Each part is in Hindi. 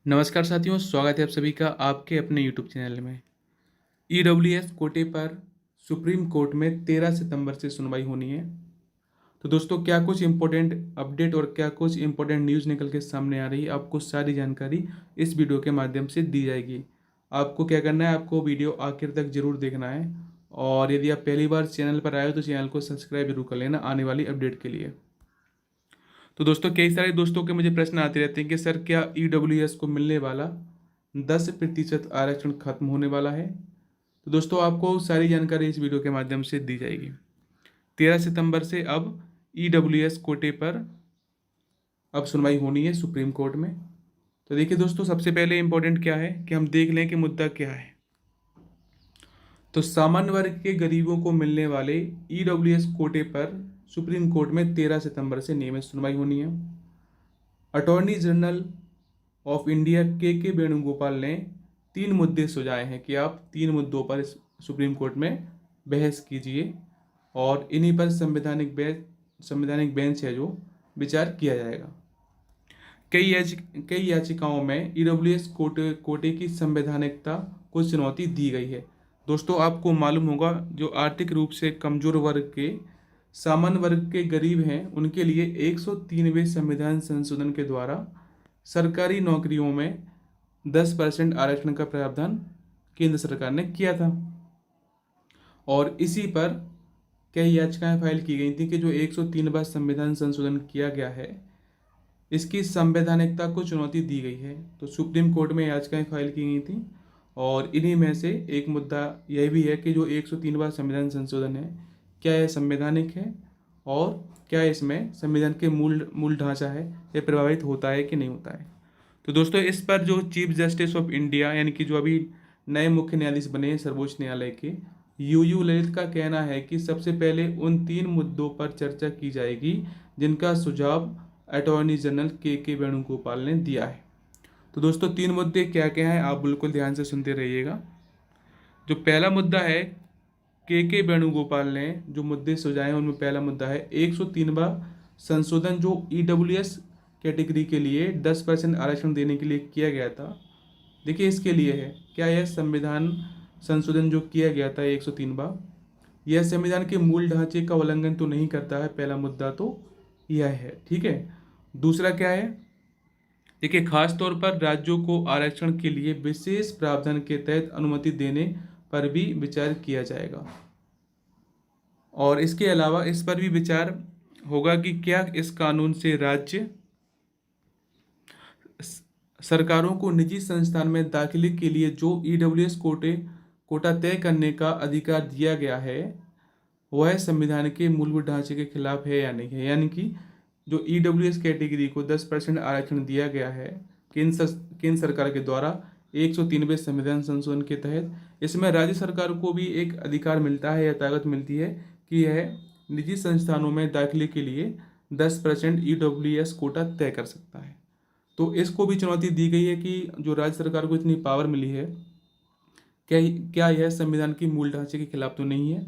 नमस्कार साथियों, स्वागत है आप सभी का आपके अपने यूट्यूब चैनल में। ईडब्ल्यूएस कोटे पर सुप्रीम कोर्ट में 13 सितंबर से सुनवाई होनी है। तो दोस्तों, क्या कुछ इम्पोर्टेंट अपडेट और क्या कुछ इम्पोर्टेंट न्यूज़ निकल के सामने आ रही है, आपको सारी जानकारी इस वीडियो के माध्यम से दी जाएगी। आपको क्या करना है, आपको वीडियो आखिर तक जरूर देखना है और यदि आप पहली बार चैनल पर आए हो तो चैनल को सब्सक्राइब जरूर कर लेना आने वाली अपडेट के लिए। तो दोस्तों, कई सारे दोस्तों के मुझे प्रश्न आते रहते हैं कि सर, क्या ईडब्ल्यूएस को मिलने वाला 10% आरक्षण खत्म होने वाला है? तो दोस्तों, आपको सारी जानकारी इस वीडियो के माध्यम से दी जाएगी। 13 सितंबर से अब ईडब्ल्यूएस कोटे पर अब सुनवाई होनी है सुप्रीम कोर्ट में। तो देखिए दोस्तों, सबसे पहले इंपॉर्टेंट क्या है कि हम देख लें कि मुद्दा क्या है। तो सामान्य वर्ग के गरीबों को मिलने वाले ईडब्ल्यूएस कोटे पर सुप्रीम कोर्ट में 13 सितंबर से नियमित सुनवाई होनी है। अटॉर्नी जनरल ऑफ इंडिया के वेणुगोपाल ने 3 मुद्दे सुझाए हैं कि आप 3 मुद्दों पर इस सुप्रीम कोर्ट में बहस कीजिए और इन्हीं पर संवैधानिक बेंच है जो विचार किया जाएगा। कई याचिकाओं में ईडब्ल्यूएस कोटे की संवैधानिकता को चुनौती दी गई है। दोस्तों, आपको मालूम होगा, जो आर्थिक रूप से कमजोर वर्ग के सामान्य वर्ग के गरीब हैं, उनके लिए 103वें संविधान संशोधन के द्वारा सरकारी नौकरियों में 10% आरक्षण का प्रावधान केंद्र सरकार ने किया था और इसी पर कई याचिकाएं फाइल की गई थी कि जो 103 बार संविधान संशोधन किया गया है, इसकी संवैधानिकता को चुनौती दी गई है। तो सुप्रीम कोर्ट में याचिकाएं फाइल की गई थी और इन्हीं में से एक मुद्दा यह भी है कि जो 103 बार संविधान संशोधन है, क्या यह संवैधानिक है और क्या इसमें संविधान के मूल ढांचा है, यह प्रभावित होता है कि नहीं होता है। तो दोस्तों, इस पर जो चीफ जस्टिस ऑफ इंडिया यानी कि जो अभी नए मुख्य न्यायाधीश बने हैं सर्वोच्च न्यायालय के, यूयू ललित का कहना है कि सबसे पहले उन 3 मुद्दों पर चर्चा की जाएगी जिनका सुझाव अटॉर्नी जनरल के वेणुगोपाल ने दिया है। तो दोस्तों, 3 मुद्दे क्या क्या हैं, आप बिल्कुल ध्यान से सुनते रहिएगा। जो पहला मुद्दा है, के वेणुगोपाल ने जो मुद्दे सुझाए हैं उनमें पहला मुद्दा है 103वां संशोधन जो ईडब्ल्यूएस कैटेगरी के लिए 10% आरक्षण देने के लिए किया गया था। देखिए, इसके लिए है, क्या यह संविधान संशोधन जो किया गया था 103वां, यह संविधान के मूल ढांचे का उल्लंघन तो नहीं करता है? पहला मुद्दा तो यह है, ठीक है। दूसरा क्या है, देखिए, खास तौर पर राज्यों को आरक्षण के लिए विशेष प्रावधान के तहत अनुमति देने पर भी विचार किया जाएगा और इसके अलावा इस पर भी विचार होगा कि क्या इस कानून से राज्य सरकारों को निजी संस्थान में दाखिले के लिए जो ईडब्ल्यूएस कोटा तय करने का अधिकार दिया गया है, वह संविधान के मूलभूत ढांचे के खिलाफ है या नहीं है। यानी कि जो ईडब्ल्यूएस कैटेगरी को 10% आरक्षण दिया गया है केंद्र सरकार के द्वारा 103वें संविधान संशोधन के तहत, इसमें राज्य सरकार को भी एक अधिकार मिलता है या ताकत मिलती है कि यह निजी संस्थानों में दाखिले के लिए 10% ईडब्ल्यूएस कोटा तय कर सकता है। तो इसको भी चुनौती दी गई है कि जो राज्य सरकार को इतनी पावर मिली है, क्या यह संविधान की मूल ढांचे के खिलाफ तो नहीं है।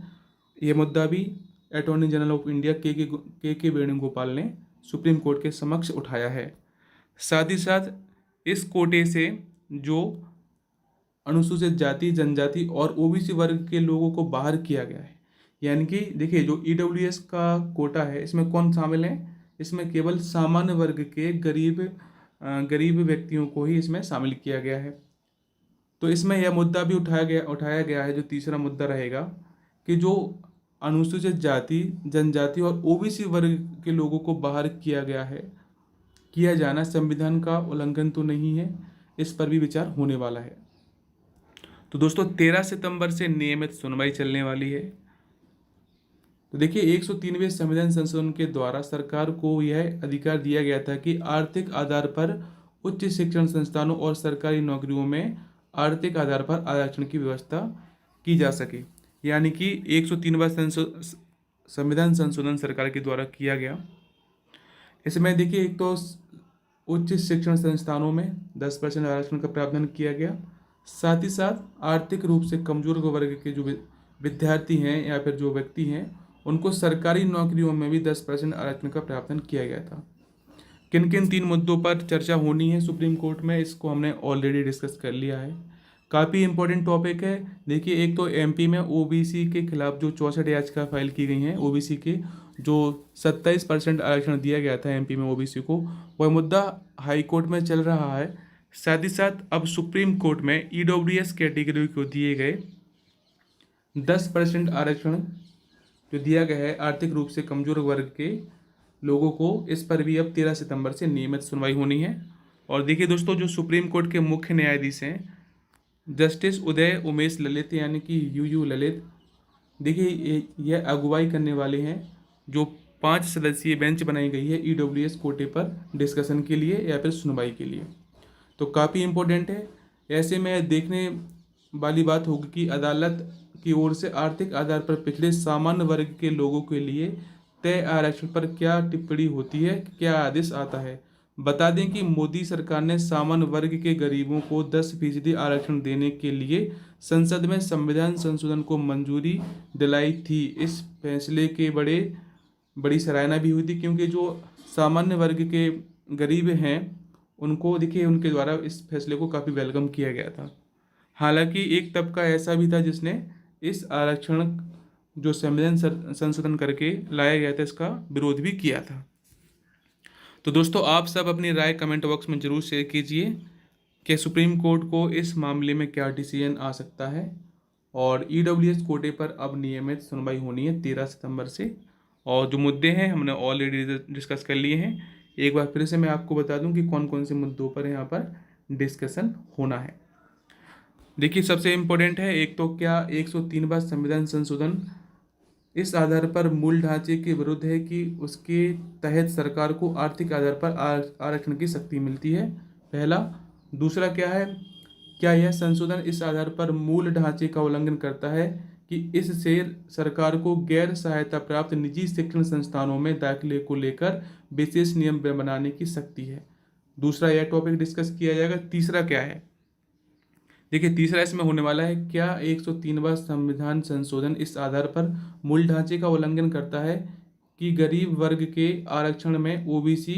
यह मुद्दा भी अटॉर्नी जनरल ऑफ इंडिया के वेणुगोपाल ने सुप्रीम कोर्ट के समक्ष उठाया है। साथ ही साथ इस कोटे से जो अनुसूचित जाति, जनजाति और ओबीसी वर्ग के लोगों को बाहर किया गया है, यानी कि देखिए, जो ईडब्ल्यूएस का कोटा है, इसमें कौन शामिल है? इसमें केवल सामान्य वर्ग के गरीब व्यक्तियों को ही इसमें शामिल किया गया है। तो इसमें यह मुद्दा भी उठाया गया है, जो तीसरा मुद्दा रहेगा, कि जो अनुसूचित जाति, जनजाति और ओबीसी वर्ग के लोगों को बाहर किया जाना संविधान का उल्लंघन तो नहीं है। इस पर भी विचार होने वाला है। तो दोस्तों, 13 सितंबर से नियमित सुनवाई चलने वाली है। तो देखिए, 103वें संविधान संशोधन के द्वारा सरकार को यह अधिकार दिया गया था कि आर्थिक आधार पर उच्च शिक्षण संस्थानों और सरकारी नौकरियों में आर्थिक आधार पर आरक्षण की व्यवस्था की जा सके। यानी कि 103वां संविधान संशोधन सरकार के द्वारा किया गया। इसमें देखिए, एक तो उच्च शिक्षण संस्थानों में 10% आरक्षण का प्रावधान किया गया, साथ ही साथ आर्थिक रूप से कमजोर वर्ग के जो विद्यार्थी हैं या फिर जो व्यक्ति हैं, उनको सरकारी नौकरियों में भी 10% आरक्षण का प्रावधान किया गया था। किन किन 3 मुद्दों पर चर्चा होनी है सुप्रीम कोर्ट में, इसको हमने ऑलरेडी डिस्कस कर लिया है। काफ़ी इंपॉर्टेंट टॉपिक है। देखिए, एक तो एमपी में ओबीसी के खिलाफ जो 64 याचिका फाइल की गई हैं, ओबीसी के जो 27% आरक्षण दिया गया था एमपी में ओबीसी को, वह मुद्दा हाई कोर्ट में चल रहा है। साथ ही साथ अब सुप्रीम कोर्ट में ईडब्ल्यूएस कैटेगरी को दिए गए 10% आरक्षण जो दिया गया है आर्थिक रूप से कमजोर वर्ग के लोगों को, इस पर भी अब 13 सितंबर से नियमित सुनवाई होनी है। और देखिए दोस्तों, जो सुप्रीम कोर्ट के मुख्य न्यायाधीश हैं जस्टिस उदय उमेश ललित यानी कि यूयू ललित, देखिए यह अगुवाई करने वाले हैं जो 5 सदस्यीय बेंच बनाई गई है ईडब्ल्यूएस कोटे पर डिस्कशन के लिए या फिर सुनवाई के लिए। तो काफ़ी इम्पोर्टेंट है। ऐसे में देखने वाली बात होगी कि अदालत की ओर से आर्थिक आधार पर पिछड़े सामान्य वर्ग के लोगों के लिए तय आरक्षण पर क्या टिप्पणी होती है, क्या आदेश आता है। बता दें कि मोदी सरकार ने सामान्य वर्ग के गरीबों को 10% आरक्षण देने के लिए संसद में संविधान संशोधन को मंजूरी दिलाई थी। इस फैसले के बड़ी सराहना भी हुई थी, क्योंकि जो सामान्य वर्ग के गरीब हैं उनको देखिए उनके द्वारा इस फैसले को काफ़ी वेलकम किया गया था। हालांकि एक तबका ऐसा भी था जिसने इस आरक्षण जो संविधान संशोधन करके लाया गया था इसका विरोध भी किया था। तो दोस्तों, आप सब अपनी राय कमेंट बॉक्स में ज़रूर शेयर कीजिए कि सुप्रीम कोर्ट को इस मामले में क्या डिसीजन आ सकता है। और ईडब्ल्यूएस कोटे पर अब नियमित सुनवाई होनी है 13 सितंबर से, और जो मुद्दे हैं हमने ऑलरेडी डिस्कस कर लिए हैं। एक बार फिर से मैं आपको बता दूं कि कौन कौन से मुद्दों पर यहाँ पर डिस्कशन होना है। देखिए, सबसे इम्पोर्टेंट है, एक तो क्या 103वां संविधान संशोधन इस आधार पर मूल ढांचे के विरुद्ध है कि उसके तहत सरकार को आर्थिक आधार पर आरक्षण की शक्ति मिलती है, पहला। दूसरा क्या है, क्या यह संशोधन इस आधार पर मूल ढांचे का उल्लंघन करता है कि इससे सरकार को गैर सहायता प्राप्त निजी शिक्षण संस्थानों में दाखिले को लेकर विशेष नियम बनाने की शक्ति है। दूसरा यह टॉपिक डिस्कस किया जाएगा। तीसरा क्या है, देखिए तीसरा इसमें होने वाला है, क्या 103वां संविधान संशोधन इस आधार पर मूल ढांचे का उल्लंघन करता है कि गरीब वर्ग के आरक्षण में ओबीसी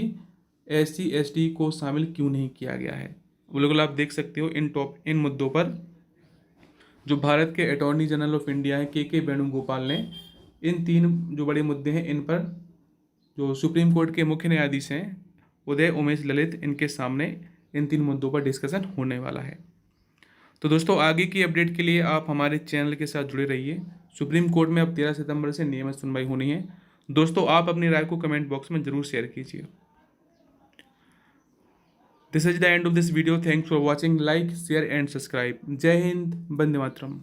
SC ST को शामिल क्यों नहीं किया गया है। बिल्कुल आप देख सकते हो इन मुद्दों पर जो भारत के अटॉर्नी जनरल ऑफ इंडिया है के वेणुगोपाल ने इन 3 जो बड़े मुद्दे हैं इन पर जो सुप्रीम कोर्ट के मुख्य न्यायाधीश हैं उदय उमेश ललित, इनके सामने इन 3 मुद्दों पर डिस्कशन होने वाला है। तो दोस्तों, आगे की अपडेट के लिए आप हमारे चैनल के साथ जुड़े रहिए। सुप्रीम कोर्ट में अब 13 सितंबर से नियमित सुनवाई होनी है। दोस्तों, आप अपनी राय को कमेंट बॉक्स में जरूर शेयर कीजिए। This is the end of this video. Thanks for watching. Like, share and subscribe. जय हिंद, वंदे मातरम।